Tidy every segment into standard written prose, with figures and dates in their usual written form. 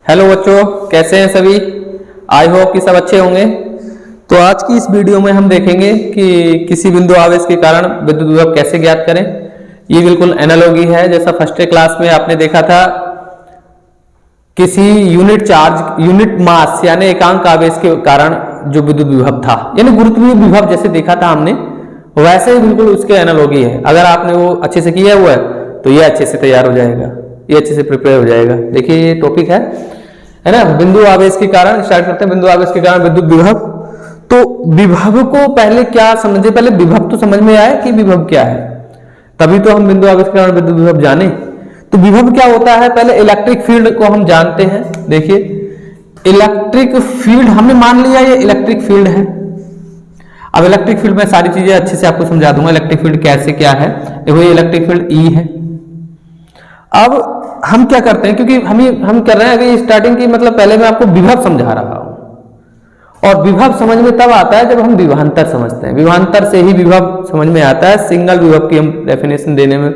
Hello बच्चों, कैसे हैं सभी। आई होप कि सब अच्छे होंगे। तो आज की इस वीडियो में हम देखेंगे कि किसी बिंदु आवेश के कारण विद्युत विभव कैसे ज्ञात करें। ये बिल्कुल एनालॉगी है, जैसा फर्स्ट क्लास में आपने देखा था किसी यूनिट चार्ज यूनिट मास यानी एकांक आवेश के कारण जो विद्युत विभव था, यानी गुरुत्वीय विभव जैसे देखा था हमने, वैसे ही बिल्कुल उसके एनालॉगी है। अगर आपने वो अच्छे से किया हुआ है तो ये अच्छे से तैयार हो जाएगा, ये अच्छे से प्रिपेयर हो जाएगा। देखिए ये टॉपिक है ना, बिंदु आवेश के कारण। स्टार्ट करते हैं, बिंदु आवेश के कारण विद्युत विभव। तो विभव को पहले क्या समझे, पहले विभव तो समझ में आए कि विभव क्या है, तभी तो हम बिंदु आवेश के कारण विद्युत विभव जाने। तो विभव क्या होता है, पहले इलेक्ट्रिक फील्ड को हम जानते हैं। देखिए इलेक्ट्रिक फील्ड हमने मान लिया ये इलेक्ट्रिक फील्ड है। अब इलेक्ट्रिक फील्ड में सारी चीजें अच्छे से आपको समझा दूंगा, इलेक्ट्रिक फील्ड कैसे क्या है। देखो ये इलेक्ट्रिक फील्ड ई है। अब हम क्या करते हैं, क्योंकि हम कर रहे हैं अभी स्टार्टिंग की, मतलब पहले मैं आपको विभव समझा रहा हूं, और विभव समझ में तब आता है जब हम विभवांतर समझते हैं। विभवांतर से ही विभव समझ में आता है, सिंगल विभव की हम डेफिनेशन देने में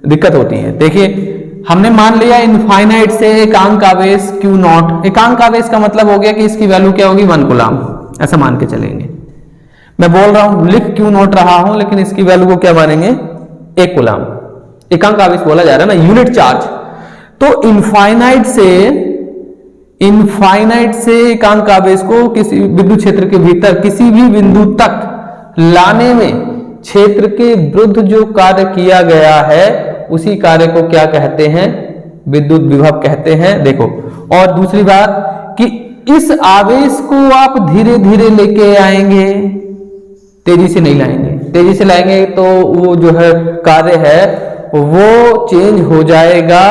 दिक्कत होती है। देखिए हमने मान लिया इनफाइनाइट से एकांक आवेश क्यू नॉट। एकांक आवेश का मतलब हो गया कि इसकी वैल्यू क्या होगी, 1 कूलम, ऐसा मान के चलेंगे। मैं बोल रहा हूं लिख क्यू नॉट रहा हूं, लेकिन इसकी वैल्यू को क्या मानेंगे, 1 कूलम। एकांक आवेश बोला जा रहा है ना, यूनिट चार्ज। तो इनफाइनाइट से एकांक आवेश को किसी विद्युत क्षेत्र के भीतर किसी भी बिंदु तक लाने में क्षेत्र के विरुद्ध जो कार्य किया गया है उसी कार्य को क्या कहते हैं, विद्युत विभव कहते हैं। देखो, और दूसरी बात कि इस आवेश को आप धीरे धीरे लेके आएंगे, तेजी से नहीं लाएंगे। तेजी से लाएंगे तो वो जो है कार्य है वो चेंज हो जाएगा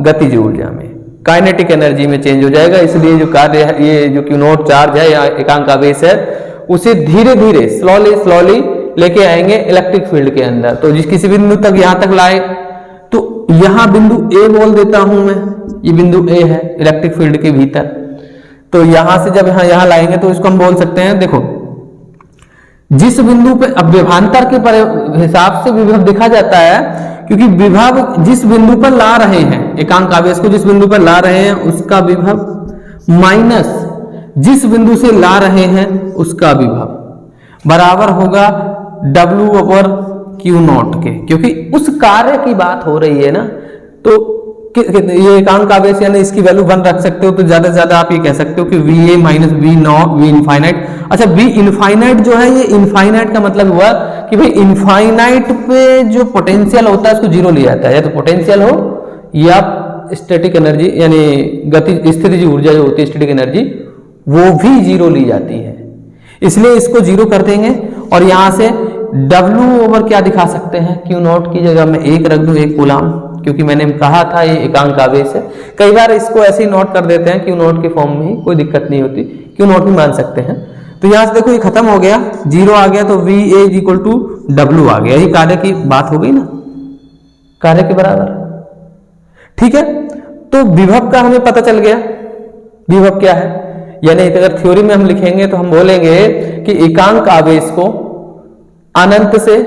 गतिज ऊर्जा में, काइनेटिक एनर्जी में चेंज हो जाएगा। इसलिए जो कार्य है, ये जो क्यू नॉट चार्ज है या एकांक आवेश है, उसे धीरे धीरे स्लोली लेके आएंगे इलेक्ट्रिक फील्ड के अंदर। तो जिस किसी बिंदु तक यहां तक लाए, तो यहां बिंदु ए बोल देता हूं मैं, ये बिंदु ए है इलेक्ट्रिक फील्ड के भीतर। तो यहां से जब यहां लाएंगे तो इसको हम बोल सकते हैं, देखो जिस बिंदु पे, अब विभवांतर के हिसाब से विभव देखा जाता है, क्योंकि विभव जिस बिंदु पर ला रहे हैं, एकांक आवेश को जिस बिंदु पर ला रहे हैं उसका विभव माइनस जिस बिंदु से ला रहे हैं उसका विभव बराबर होगा W/Q नॉट के, क्योंकि उस कार्य की बात हो रही है ना। तो ये एकांक आवेश यानी इसकी वैल्यू 1 रख सकते हो, तो ज्यादा से ज्यादा आप ये कह सकते हो कि VA minus V not, V infinite. अच्छा, V इनफाइनाइट जो है, ये इनफाइनाइट का मतलब हुआ कि भाई इनफाइनाइट पे जो पोटेंशियल होता है उसको जीरो लिया जाता है, या तो पोटेंशियल हो या स्टैटिक एनर्जी यानी गति स्थितिज ऊर्जा जो होती है स्टैटिक एनर्जी, वो भी जीरो ली जाती है। इसलिए इसको जीरो कर देंगे और यहां से W ओवर क्या दिखा सकते हैं, क्यू नॉट की जगह में 1 रख दूं, 1 कूलम, क्योंकि मैंने कहा था ये एकांक आवेश है। कई बार इसको ऐसे ही नोट कर देते हैं क्यू नॉट के फॉर्म में ही, कोई दिक्कत नहीं होती, क्यू नॉट भी मान सकते हैं। तो यहां से देखो ये खत्म हो गया, 0 आ गया, तो VA = W आ गया। ये कार्य की बात हो गई ना, कार्य के बराबर। ठीक है, तो विभव का हमें पता चल गया विभव क्या है। यानी अगर थ्योरी में हम लिखेंगे तो हम बोलेंगे कि एकांक आवेश को अनंत से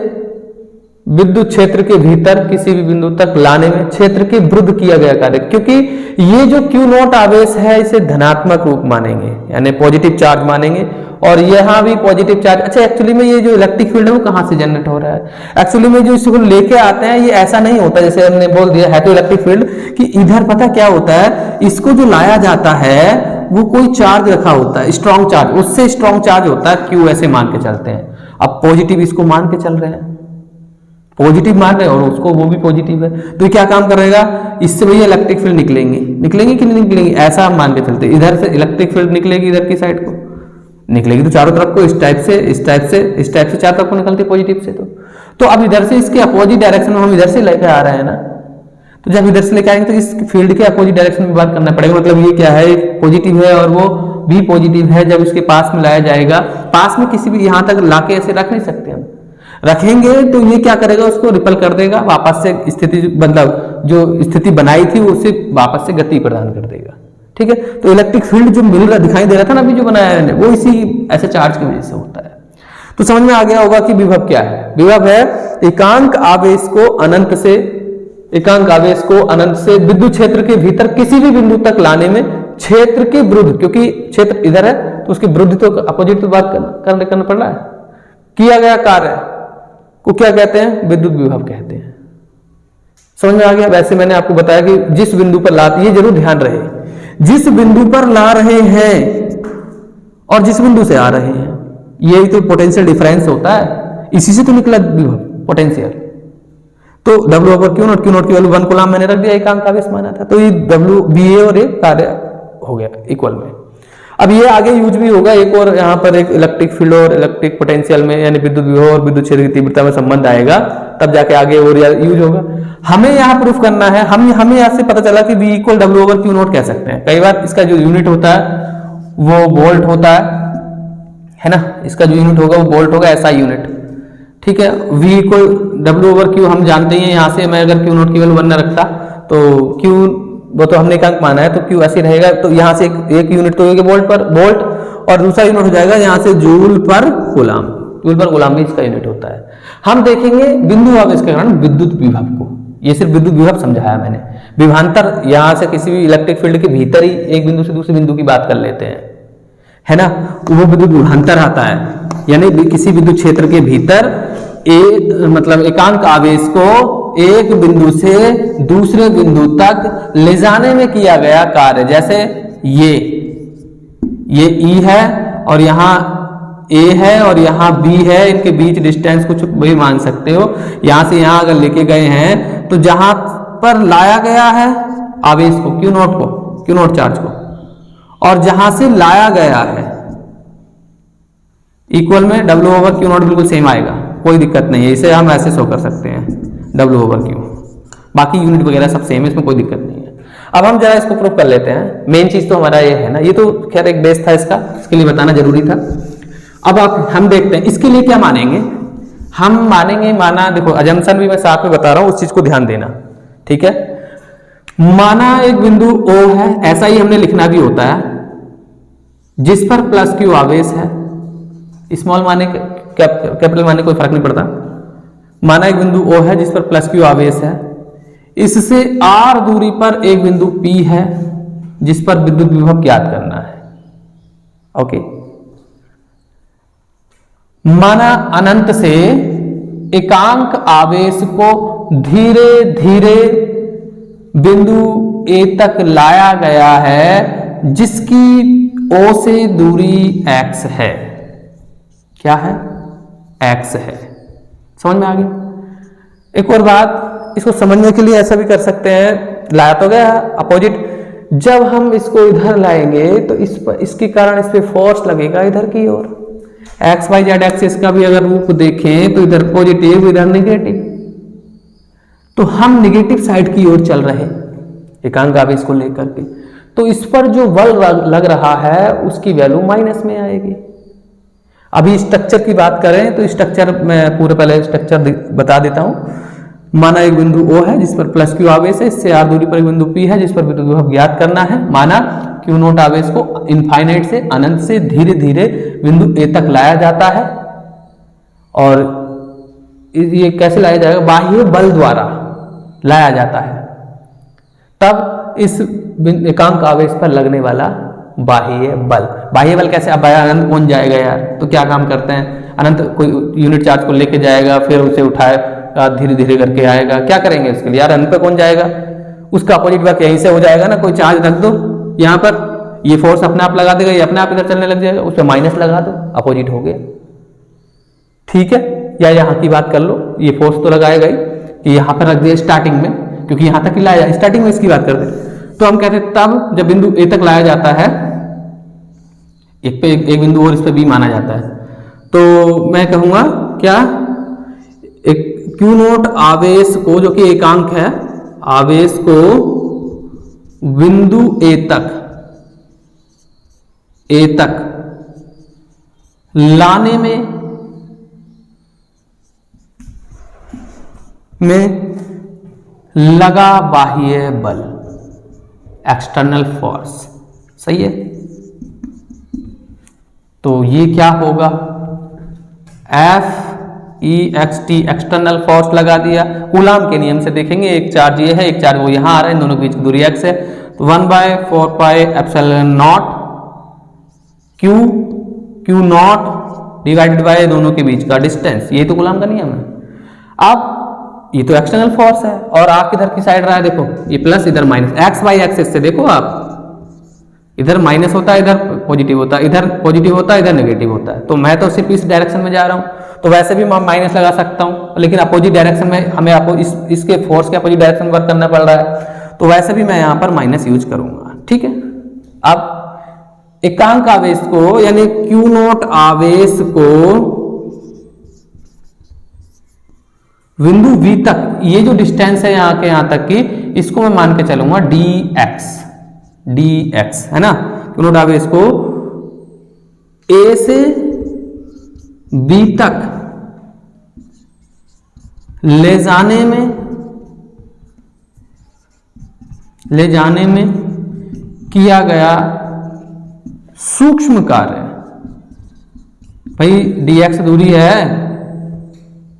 विद्युत क्षेत्र के भीतर किसी भी बिंदु तक लाने में क्षेत्र के विरुद्ध किया गया कार्य, क्योंकि ये जो क्यू नॉट आवेश है इसे धनात्मक रूप मानेंगे, यानी पॉजिटिव चार्ज मानेंगे, और यहां भी पॉजिटिव चार्ज। अच्छा, एक्चुअली में ये जो इलेक्ट्रिक फील्ड है वो कहां से जनरेट हो रहा है, एक्चुअली में जो इसको लेके आते हैं ये ऐसा नहीं होता, जैसे हमने बोल दिया है तो इलेक्ट्रिक फील्ड कि इधर पता क्या होता है, इसको जो लाया जाता है वो कोई चार्ज रखा होता है, स्ट्रॉन्ग चार्ज, उससे स्ट्रॉन्ग चार्ज होता है क्यू, ऐसे मान के चलते हैं। अब पॉजिटिव इसको मान के चल रहे हैं, पॉजिटिव मान रहे हैं और उसको वो भी पॉजिटिव है, तो क्या काम करेगा, इससे भैया इलेक्ट्रिक फील्ड निकलेंगे कि नहीं निकलेंगे, ऐसा हम मान के चलते। इधर से इलेक्ट्रिक फील्ड निकलेगी, इधर की साइड को निकलेगी, तो चारों तरफ को इस टाइप से चारों तरफ को निकलती पॉजिटिव से। तो अब इधर से इसके अपोजिट डायरेक्शन में हम इधर से लेकर आ रहे हैं ना, तो जब इधर से लेकर आएंगे तो इस फील्ड के अपोजिट डायरेक्शन में बात करना पड़ेगा। मतलब ये क्या है, पॉजिटिव है और वो भी पॉजिटिव है। जब इसके पास में लाया जाएगा, पास में किसी भी यहां तक लाके ऐसे रख नहीं सकते हम, रखेंगे तो ये क्या करेगा, उसको रिपल कर देगा, वापस से स्थिति, मतलब जो स्थिति बनाई थी उसे वापस से गति प्रदान कर देगा। ठीक है, तो इलेक्ट्रिक फील्ड जो मिल रहा दिखाई दे रहा था ना अभी जो बनाया मैंने, वो इसी ऐसे चार्ज की वजह से होता है। तो समझ में आ गया होगा कि विभव क्या है। विभव है एकांक आवेश को अनंत से विद्युत क्षेत्र के भीतर किसी भी बिंदु तक लाने में क्षेत्र की विरुद्ध, क्योंकि क्षेत्र इधर है तो उसके विरुद्ध तो अपोजिट तो बात करना पड़ रहा है। किया गया कार्य को क्या कहते हैं? विद्युत विभव कहते हैं। समझ में आ गया? वैसे मैंने आपको बताया कि जिस बिंदु पर ला, ये जरूर ध्यान रहे, जिस बिंदु पर ला रहे हैं और जिस बिंदु से आ रहे हैं, यही तो पोटेंशियल डिफरेंस होता है, इसी से तो निकला विभव पोटेंशियल। तो W/Q0, Q0 की वैल्यू 1 कूलम मैंने रख दिया, एकांक आवेश माना था, तो ये WBA और एक कार्य हो गया इक्वल में। अब ये आगे यूज भी होगा, एक और यहाँ पर एक इलेक्ट्रिक फील्ड और इलेक्ट्रिक पोटेंशियल में, यानी विद्युत विभव और विद्युत क्षेत्र की तीव्रता में संबंध आएगा, तब जाके आगे और यूज होगा। हमें यहाँ प्रूफ करना है, हमें यहाँ से पता चला कि V = W/Q0 कह सकते हैं। कई बार इसका जो यूनिट होता है वो वोल्ट होता है ना, इसका जो यूनिट होगा वो वोल्ट होगा, ऐसा यूनिट, ठीक है। V = W/Q हम जानते ही हैं, यहाँ से मैं अगर Q0 की वैल्यू 1 न रखता तो Q, वो तो हमने एकांक माना है तो Q ऐसे रहेगा, तो यहाँ से एक यूनिट तो होगा वोल्ट पर वोल्ट, और दूसरा यूनिट हो जाएगा यहाँ से जूल पर कूलम। जूल पर कूलम भी इसका यूनिट होता है। हम देखेंगे बिंदु आवेश के कारण विद्युत विभव को, ये सिर्फ विद्युत विभव समझाया मैंने। विभवांतर यहाँ से किसी भी इलेक्ट्रिक फील्ड के भीतर ही एक बिंदु से दूसरे बिंदु की बात कर लेते हैं, है ना, वो विद्युत विभवांतर आता है, यानी किसी विद्युत क्षेत्र के भीतर मतलब एकांक आवेश को एक बिंदु से दूसरे बिंदु तक ले जाने में किया गया कार्य। जैसे ये E है और यहाँ A है और यहाँ B है, इनके बीच डिस्टेंस कुछ भी मान सकते हो। यहां से यहां अगर लेके गए हैं तो जहां पर लाया गया है आवेश को, Q0 चार्ज को, और जहां से लाया गया है इक्वल में W/Q0 बिल्कुल सेम आएगा, कोई दिक्कत नहीं है। इसे हम ऐसे शो कर सकते हैं W/Q, बाकी यूनिट वगैरह सब सेम है, इसमें कोई दिक्कत नहीं है। अब हम जरा इसको प्रूव कर लेते हैं। मेन चीज तो हमारा ये है ना, ये तो खैर एक बेस था इसका, इसके लिए बताना जरूरी था। अब हम देखते हैं इसके लिए क्या मानेंगे। हम मानेंगे, माना देखो अजम्पशन भी मैं साथ में बता रहा हूं, उस चीज को ध्यान देना, ठीक है। माना एक बिंदु O है, ऐसा ही हमने लिखना भी होता है, जिस पर +Q आवेश है। स्मॉल माने कैपिटल माने कोई फर्क नहीं पड़ता। माना एक बिंदु O है जिस पर +Q आवेश है, इससे R दूरी पर एक बिंदु P है जिस पर विद्युत विभव ज्ञात करना है। ओके, माना अनंत से एकांक आवेश को धीरे धीरे बिंदु A तक लाया गया है, जिसकी O से दूरी x है। क्या है? x है। समझ में आ गया? एक और बात, इसको समझने के लिए ऐसा भी कर सकते हैं, लाया तो गया अपोजिट, जब हम इसको इधर लाएंगे तो इसके कारण इस पे फोर्स लगेगा इधर की ओर। XYZ एक्सिस का भी अगर रूप देखें तो इधर पॉजिटिव इधर नेगेटिव, तो हम नेगेटिव साइड की ओर चल रहे एकांक आवेश को लेकर के, तो इस पर जो बल लग रहा है उसकी वैल्यू माइनस में आएगी। अभी स्ट्रक्चर की बात करें तो स्ट्रक्चर मैं पूरे पहले स्ट्रक्चर बता देता हूं। माना एक बिंदु O है जिस पर +Q आवेश है, इससे R दूरी पर एक बिंदु P है जिस पर विद्युत विभव ज्ञात करना है। माना Q0 आवेश को इनफाइनाइट से अनंत से धीरे धीरे बिंदु A तक लाया जाता है, और ये कैसे लाया जाएगा? बाह्य बल द्वारा लाया जाता है। तब इस एकांक आवेश पर लगने वाला बाह्य बल कैसे? अब अनंत कौन जाएगा यार, तो क्या काम करते हैं, अनंत कोई यूनिट चार्ज को लेके जाएगा, फिर उसे उठाएगा धीरे धीरे करके आएगा। क्या करेंगे उसके लिए यार? अनंत पे कौन जाएगा? उसका अपोजिट वर्क यहीं से हो जाएगा ना। कोई चार्ज रख दो यहाँ पर, ये फोर्स अपने आप लगा देगा, ये अपने आप इधर चलने लग जाएगा, उस पर माइनस लगा दो, अपोजिट हो गया, ठीक है। या यहाँ की बात कर लो, ये फोर्स तो लगाएगा ही, कि यहाँ पर रख दिया स्टार्टिंग में, क्योंकि यहाँ तक लाया, स्टार्टिंग में इसकी बात करते, तो हम कहते हैं तब जब बिंदु A तक लाया जाता है, एक बिंदु और इस पे B माना जाता है, तो मैं कहूंगा क्या, एक Q0 आवेश को, जो कि एकांक है, आवेश को बिंदु A तक लाने में लगा बाह्य बल, एक्सटर्नल फोर्स, सही है। तो ये क्या होगा? FEXT, एक्सटर्नल फोर्स लगा दिया। कूलाम के नियम से देखेंगे, एक चार्ज ये है, एक चार्ज वो यहां आ रहा है, इन दोनों के बीच दूरी x है, तो 1/4πε0 क्यू नॉट डिवाइडेड बाय दोनों के बीच का डिस्टेंस, ये तो कूलम का नियम है। अब ये तो एक्सटर्नल फोर्स है और आप किधर की साइड रहा है, देखो ये प्लस इधर माइनस, एक्स वाई एक्सिस से देखो आप, इधर माइनस होता है इधर पॉजिटिव होता है, इधर पॉजिटिव होता है इधर नेगेटिव होता है। तो मैं तो सिर्फ इस डायरेक्शन में जा रहा हूँ, तो वैसे भी मैं माइनस लगा सकता हूँ, लेकिन अपोजिट डायरेक्शन में हमें आपको इसके फोर्स के अपोजिट डायरेक्शन में वर्क करना पड़ रहा है, तो वैसे भी मैं यहाँ पर माइनस यूज करूंगा। ठीक है, अब एकांक आवेश को यानी क्यू नॉट आवेश को बिंदु V तक, ये जो डिस्टेंस है यहाँ के यहाँ तक की, इसको मैं मान के चलूंगा dx है ना। क्यू नॉट आवेश को A से B तक ले जाने में किया गया सूक्ष्म कार्य, भाई dx दूरी है,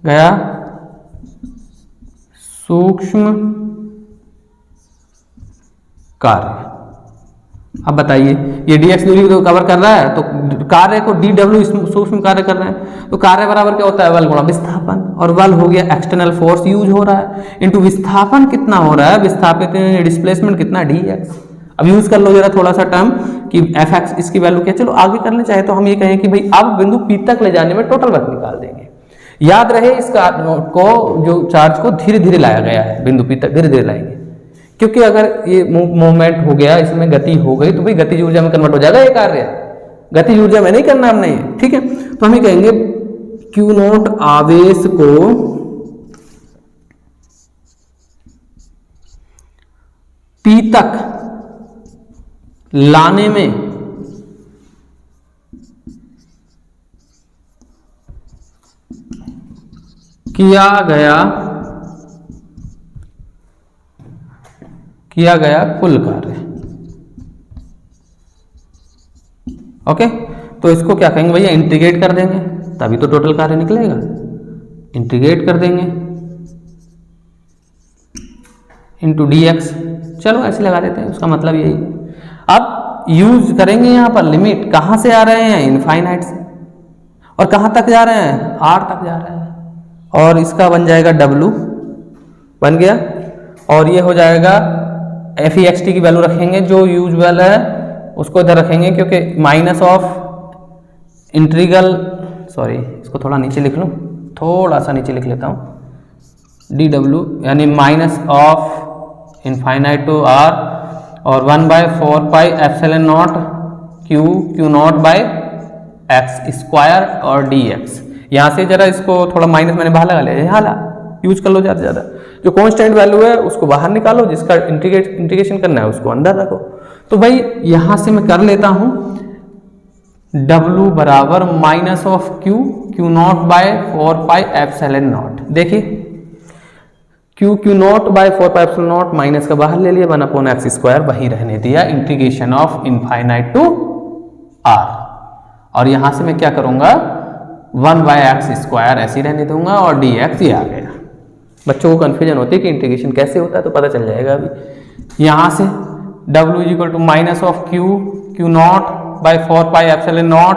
गया सूक्ष्म कार्य। अब बताइए, ये dx दूरी को कवर कर रहा है, तो कार्य को dw सूक्ष्म कार्य कर रहे हैं, तो कार्य बराबर क्या होता है, बल गुणा विस्थापन, और बल हो गया एक्सटर्नल फोर्स यूज हो रहा है इनटू विस्थापन कितना हो रहा है, विस्थापित डिस्प्लेसमेंट कितना dx। अब यूज कर लो जरा थोड़ा सा टर्म कि fx इसकी वैल्यू क्या, चलो आगे करने चाहे तो हम ये कहें कि भाई अब बिंदु P तक ले जाने में टोटल वर्क निकाल देंगे। याद रहे इस को जो चार्ज को धीरे धीरे लाया गया है, बिंदु P तक धीरे धीरे लाएंगे, क्योंकि अगर ये मूवमेंट हो गया, इसमें गति हो गई, तो भाई गतिज ऊर्जा में कन्वर्ट हो जाएगा ये कार्य, गतिज ऊर्जा में नहीं करना हमने ये। ठीक है, तो हम ये कहेंगे क्यू नॉट आवेश को P तक लाने में किया गया कुल कार्य। ओके, तो इसको क्या कहेंगे भैया, इंटीग्रेट कर देंगे तभी तो टोटल कार्य निकलेगा, इंटीग्रेट कर देंगे इंटू dx। चलो ऐसे लगा देते हैं, उसका मतलब यही है। अब यूज करेंगे यहां पर लिमिट, कहां से आ रहे हैं, इनफाइनाइट से, और कहां तक जा रहे हैं, r तक जा रहे हैं, और इसका बन जाएगा w बन गया, और ये हो जाएगा fext की वैल्यू रखेंगे जो यूजुअल है उसको इधर रखेंगे, क्योंकि माइनस ऑफ इंटीग्रल, सॉरी इसको थोड़ा नीचे लिख लूँ, थोड़ा सा नीचे लिख लेता हूँ, dw यानी minus of infinite to r और 1/4πε0 Q naught by X square और dx। यहाँ से जरा इसको थोड़ा माइनस मैंने बाहर लगा लिया, हाला यूज कर लो ज़्यादा से ज़्यादा, जो कांस्टेंट वैल्यू है उसको बाहर निकालो, जिसका इंटीग्रेशन करना है उसको अंदर रखो। तो भाई यहाँ से मैं कर लेता हूँ W बराबर minus of Q naught by 4πε0। देखिए क्यू नॉट बाय 4πε0 माइनस का बाहर ले लिया, 1/x² वही रहने दिया, integration of infinite to r, और यहां से मैं क्या करूंगा 1/x² ऐसे ही रहने दूंगा, और dx ये आ गया। बच्चों को कंफ्यूजन होती है कि इंटीग्रेशन कैसे होता है, तो पता चल जाएगा अभी। यहां से w equal to minus of Q naught by 4πε0।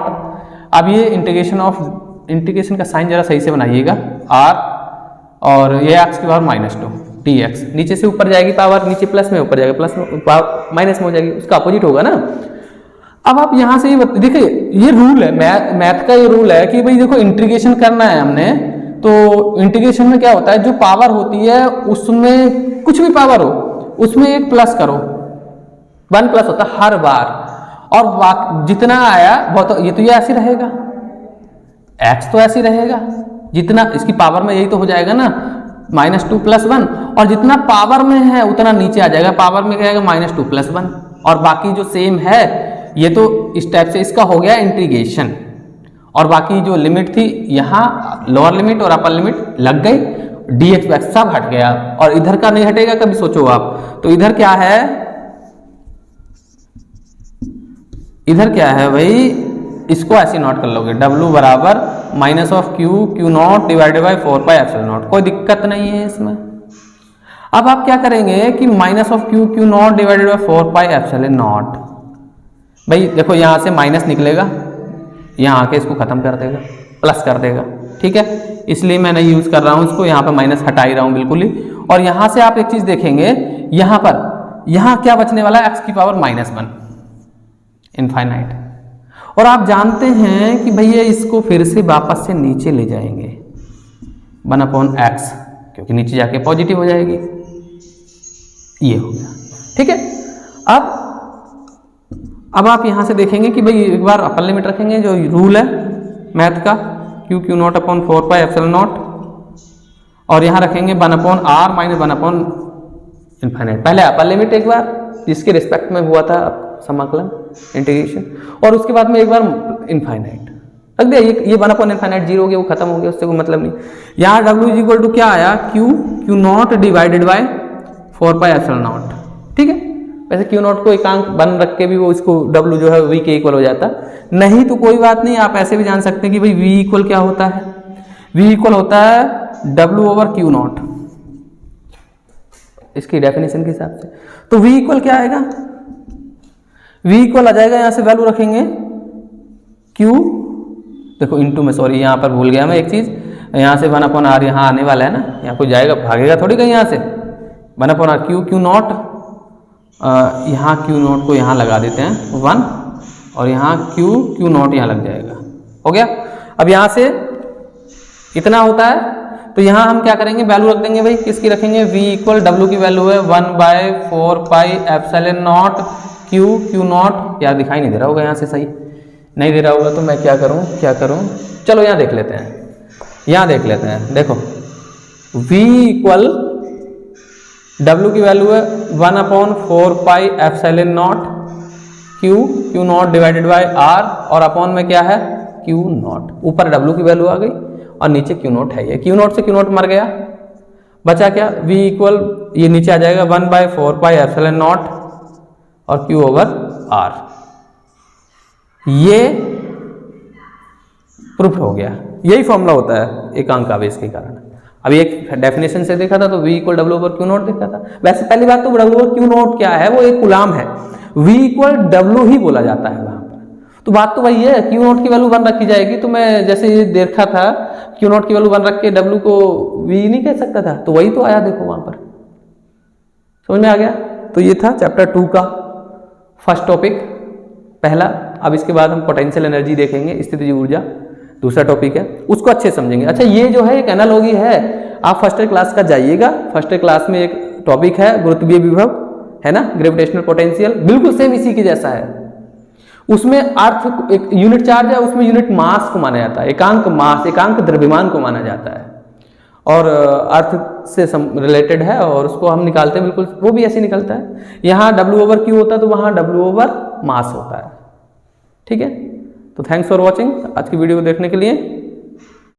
अब ये इंटीग्रेशन का साइन जरा सही से बनाइएगा, r और ये x की पावर -2 dx, नीचे से ऊपर जाएगी पावर, नीचे प्लस में ऊपर जाएगा, प्लस में पावर माइनस में हो जाएगी, उसका अपोजिट होगा ना। अब आप यहां से ये देखिए, ये रूल है मैथ का, ये रूल है कि भाई देखो इंटीग्रेशन करना है हमने, तो इंटीग्रेशन में क्या होता है, जो पावर होती है उसमें कुछ भी पावर हो उसमें एक प्लस करो, 1 प्लस होता है हर बार, और जितना आया बहुत, ये तो ये ऐसे रहेगा, x तो ऐसे रहेगा, जितना इसकी पावर में यही तो हो जाएगा ना -2 + 1, और जितना पावर में है उतना नीचे आ जाएगा, पावर में क्या आएगा -2 + 1, और बाकी जो सेम है ये तो इस टाइप से इसका हो गया इंटीग्रेशन, और बाकी जो लिमिट थी यहाँ लोअर लिमिट और अपर लिमिट लग गई, dx सब हट गया, और इधर का नहीं हटेगा कभी, सोचो आप। तो इधर क्या है भाई, इसको ऐसे नोट कर लोगे, w बराबर minus of Q naught divided by 4πε0, कोई दिक्कत नहीं है इसमें। अब आप क्या करेंगे कि minus of Q Q naught divided by 4 pi epsilon not. भाई देखो यहाँ से माइनस निकलेगा, यहाँ आके इसको खत्म कर देगा, प्लस कर देगा, ठीक है, इसलिए मैं नहीं यूज कर रहा हूँ इसको, यहाँ पर माइनस हटा ही रहा हूँ बिल्कुल ही। और यहाँ से आप एक चीज देखेंगे, यहाँ पर यहाँ क्या बचने वाला है, x की पावर -1 इनफाइनाइट। और आप जानते हैं कि भैया इसको फिर से वापस से नीचे ले जाएंगे 1/x, क्योंकि नीचे जाके पॉजिटिव हो जाएगी, ये हो गया, ठीक है। अब आप यहां से देखेंगे कि भाई एक बार अपर लिमिट रखेंगे, जो रूल है मैथ का, Q Q not upon 4 pi epsilon not, और यहां रखेंगे 1/r माइनस 1/इनफाइनाइट। पहले अपर लिमिट एक बार जिसके रिस्पेक्ट में हुआ था समाकलन इंटीग्रेशन, और उसके बाद में एक बार इनफाइनाइट रख दिया। ये 1/इनफाइनाइट 0 हो गया, वो खत्म हो गया, उससे कोई मतलब नहीं। यहाँ W इज इक्वल टू क्या आया, Q Q naught divided bye 4 pi epsilon not, ठीक है। वैसे क्यू नॉट को एकांक बन रख के भी वो इसको W जो है V के इक्वल हो जाता, नहीं तो कोई बात नहीं, आप ऐसे भी जान सकते हैं कि भाई V इक्वल क्या होता है, V इक्वल होता है W/Q0, इसकी डेफिनेशन के हिसाब से। तो V इक्वल क्या आएगा, V इक्वल आ जाएगा, यहां से वैल्यू रखेंगे Q, देखो इनटू में, सॉरी यहाँ पर भूल गया मैं एक चीज, यहाँ से 1/r यहाँ आने वाला है ना, यहाँ कोई जाएगा भागेगा थोड़ी कहीं, यहाँ से 1/r क्यू नॉट, यहाँ क्यू नॉट को यहाँ लगा देते हैं 1, और यहाँ क्यू नॉट यहाँ लग जाएगा, हो गया। अब यहाँ से इतना होता है, तो यहाँ हम क्या करेंगे, वैल्यू रख देंगे भाई, किसकी रखेंगे, V इक्वल W की वैल्यू है 1/4 pi epsilon not Q not. यार दिखाई नहीं दे रहा होगा, यहाँ से सही नहीं दे रहा होगा तो मैं क्या करूँ, चलो यहाँ देख लेते हैं, यहाँ देख लेते हैं। देखो V इक्वल W की वैल्यू है 1/4 pi epsilon not Q naught divided bye R, और अपॉन में क्या है, क्यू नॉट। ऊपर W की वैल्यू आ गई और नीचे क्यू नॉट है, ये क्यू नॉट से क्यू नॉट मर गया, बचा क्या, V इक्वल ये नीचे आ जाएगा 1/4 पाई एप्सिलॉन नॉट और Q/R। ये प्रूफ हो गया, यही फॉर्मूला होता है एकांक आवेश के कारण। अभी एक डेफिनेशन से देखा था तो V इक्वल W/Q0 देखा था। वैसे पहली बात तो W/Q0 क्या है, वो एक कूलाम है, V इक्वल W ही बोला जाता है वहां पर। तो बात तो वही है, Q0 की वैल्यू 1 रखी जाएगी, तो मैं जैसे ये देखा था Q0 की वैल्यू 1 रख के W को V नहीं कह सकता था, तो वही तो आया, देखो वहां पर, समझ में आ गया। तो ये था चैप्टर 2 का फर्स्ट टॉपिक पहला। अब इसके बाद हम पोटेंशियल एनर्जी देखेंगे, स्थितिज ऊर्जा दूसरा टॉपिक है, उसको अच्छे समझेंगे। अच्छा ये जो है एक एनालॉजी है, आप फर्स्ट ईयर क्लास का जाइएगा, फर्स्ट ईयर क्लास में एक टॉपिक है गुरुत्वीय विभव, है ना, ग्रेविटेशनल पोटेंशियल, बिल्कुल सेम इसी के जैसा है। उसमें अर्थ एक यूनिट चार्ज है, उसमें यूनिट मास को माना जाता है, एकांक मास, एकांक द्रव्यमान को माना जाता है, और अर्थ से रिलेटेड है, और उसको हम निकालते हैं बिल्कुल, वो भी ऐसे निकलता है। यहाँ W/Q होता है तो वहाँ W/मास होता है, ठीक है। तो थैंक्स फॉर वॉचिंग, आज की वीडियो को देखने के लिए।